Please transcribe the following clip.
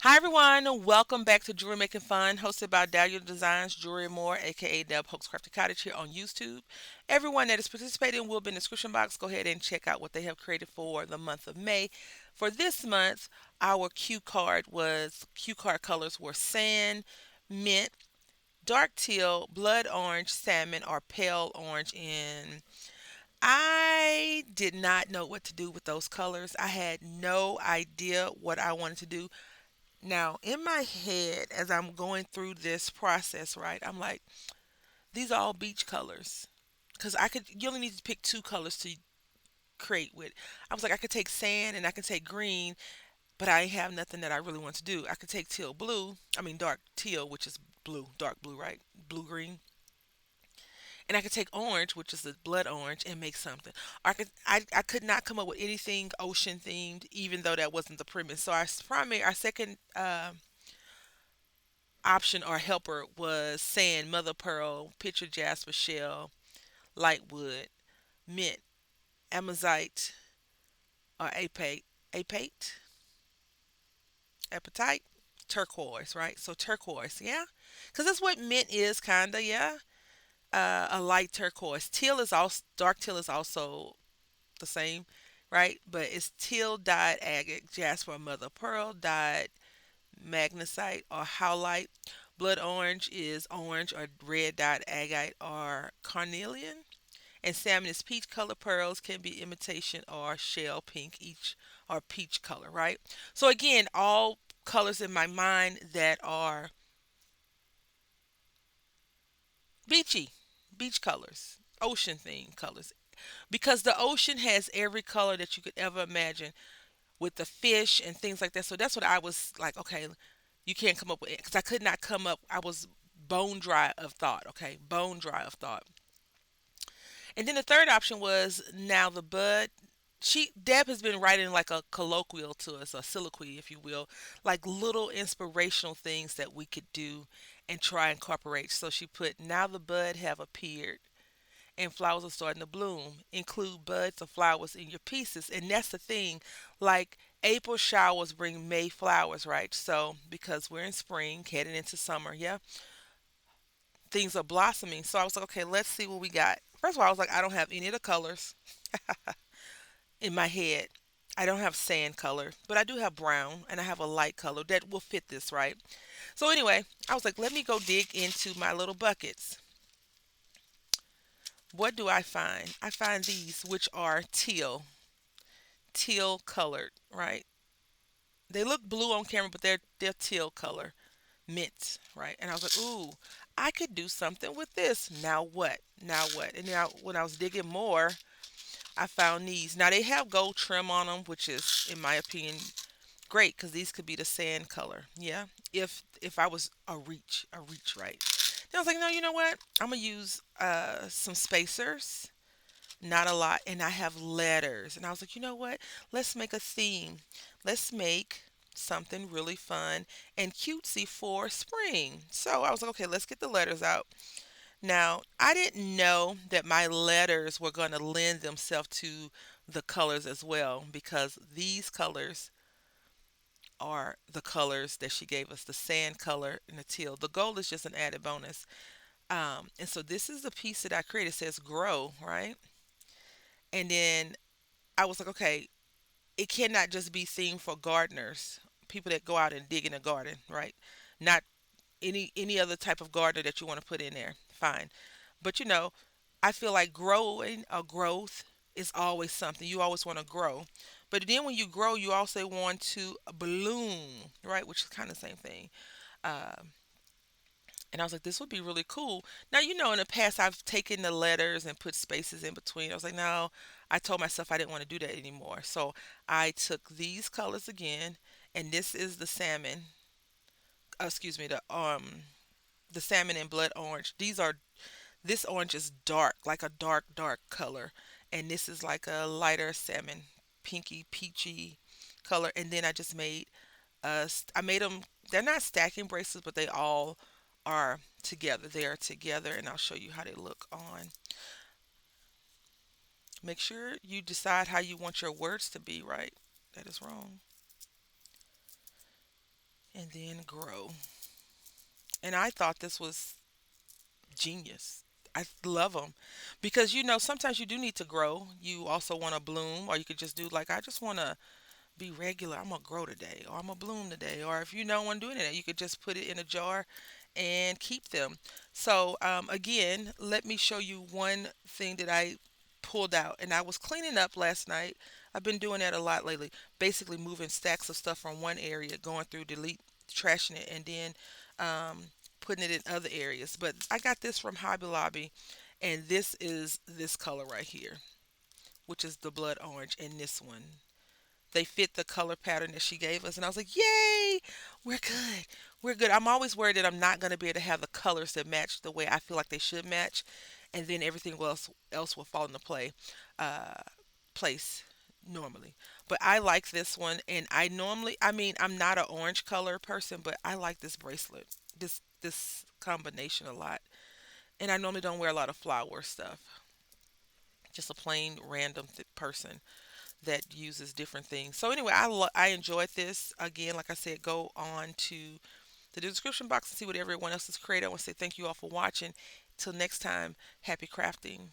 Hi everyone, welcome back to Jewelry Making Fun, hosted by Dahlia Designs Jewelry and More, aka Deb Hoax Crafted Cottage here on YouTube. Everyone that is participating will be in the description box. Go ahead and check out what they have created for the month of May. For this month, our cue card colors were sand, mint, dark teal, blood orange, salmon, or pale orange. And I did not know what to do with those colors. I had no idea what I wanted to do. Now, in my head, as I'm going through this process, right, I'm like, these are all beach colors. Because you only need to pick two colors to create with. I was like, I could take sand and I could take green, but I have nothing that I really want to do. I could take teal blue, I mean, dark teal, which is blue, dark blue, right? Blue green. And I could take orange, which is the blood orange, and make something. I could not come up with anything ocean themed, even though that wasn't the premise. So our second option or helper was sand, mother pearl, pitcher jasper shell, light wood, mint, amazite, or apatite, turquoise, right? So turquoise, yeah, because that's what mint is, kinda, yeah. A light turquoise. Teal is also dark teal is also the same, right? But it's teal dyed agate, jasper, mother pearl dyed magnesite or howlite. Blood orange is orange or red dyed agate or carnelian. And salmon is peach color. Pearls can be imitation or shell pink each or peach color, right? So again, all colors in my mind that are beachy, beach colors, ocean theme colors. Because the ocean has every color that you could ever imagine with the fish and things like that. So that's what I was like, okay, you can't come up with it because I could not come up. I was bone dry of thought, okay, bone dry of thought. And then the third option was now the bud. Deb has been writing like a colloquial to us, a soliloquy, if you will, like little inspirational things that we could do and try and incorporate. So she put now the bud have appeared and flowers are starting to bloom. Include buds of flowers in your pieces. And that's the thing. Like April showers bring May flowers, right? So because we're in spring, heading into summer, yeah, things are blossoming. So I was like, okay, let's see what we got. First of all, I was like, I don't have any of the colors in my head. I don't have sand color, but I do have brown and I have a light color that will fit this, right? So anyway, I was like, let me go dig into my little buckets. What do I find? I find these, which are teal colored, right? They look blue on camera, but they're teal color, mint, right? And I was like, ooh, I could do something with this. Now what? Now what? And now when I was digging more, I found these. Now they have gold trim on them, which is, in my opinion, great because these could be the sand color. Yeah, if I was a reach, right? Then I was like, no, you know what? I'm gonna use some spacers, not a lot, and I have letters. And I was like, you know what? Let's make a theme. Let's make something really fun and cutesy for spring. So I was like, okay, let's get the letters out. Now, I didn't know that my letters were going to lend themselves to the colors as well because these colors are the colors that she gave us, the sand color and the teal. The gold is just an added bonus. And so this is the piece that I created. It says grow, right? And then I was like, okay, it cannot just be themed for gardeners, people that go out and dig in a garden, right? Not any other type of gardener that you want to put in there. Fine. But I feel like growing or growth is always something. You always want to grow. But then when you grow, you also want to bloom, right? Which is kind of the same thing. Um, and I was like, this would be really cool. Now, in the past, I've taken the letters and put spaces in between. I was like, no, I told myself I didn't want to do that anymore. So I took these colors again, and this is the salmon. Excuse me, the salmon and blood orange. This orange is dark, like a dark color, and this is like a lighter salmon, pinky peachy color. And then I made them. They're not stacking bracelets, but they all are together. They are together, and I'll show you how they look on. Make sure you decide how you want your words to be, right? That is wrong. and then grow. And I thought this was genius. I love them because sometimes you do need to grow. You also want to bloom, or you could just do like I just want to be regular. I'm gonna grow today, or I'm gonna bloom today, or if you don't want to do anything, you could just put it in a jar and keep them. So again, let me show you one thing that I pulled out, and I was cleaning up last night. I've been doing that a lot lately. Basically, moving stacks of stuff from one area, going through, delete, trashing it, and then um, putting it in other areas. But I got this from Hobby Lobby, and this is this color right here, which is the blood orange, and this one they fit the color pattern that she gave us. And I was like, yay, we're good. We're good. I'm always worried that I'm not going to be able to have the colors that match the way I feel like they should match. And then everything else will fall into uh, place normally. But I like this one. And I'm not an orange color person, but I like this bracelet, this combination a lot. And I normally don't wear a lot of flower stuff. Just a plain random person that uses different things. So anyway, I enjoyed this. Again, like I said, go on to the description box and see what everyone else has created. I want to say thank you all for watching. Till next time, happy crafting.